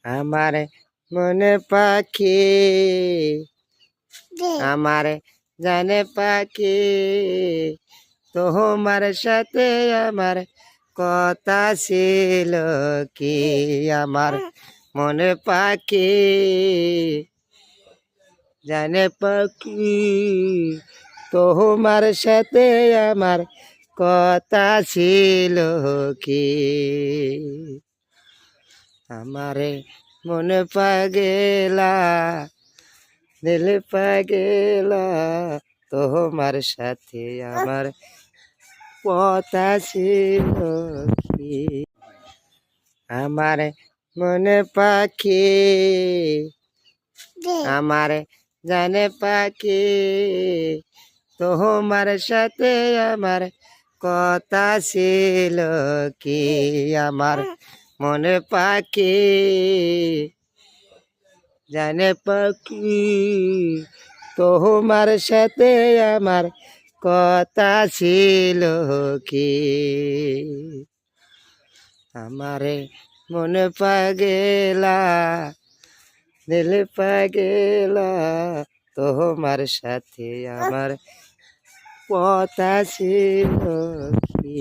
আমার মনে পাখি, আমার জানে পাখি, তোমার সাথে আমার কথা ছিল কি। আমার মনে পাখি, জানে পাখি, তোমার সাথে আমার কথা ছিল কি। আমারে মনে পাগেলা, দিল পাগেলা, তোমার সাথে আমার কথা ছিল কি। আমার মনে পাখি, আমার জানে পাখি, তোমার সাথে আমার কথা ছিল কি। আমার মনে পাখি, জানে পাখি, তোমার সাথে আমার কথা ছিল কি। আমারে মনে পাগেলা, দিল পাগেলা, তোমার সাথে আমার কথা ছিল কি।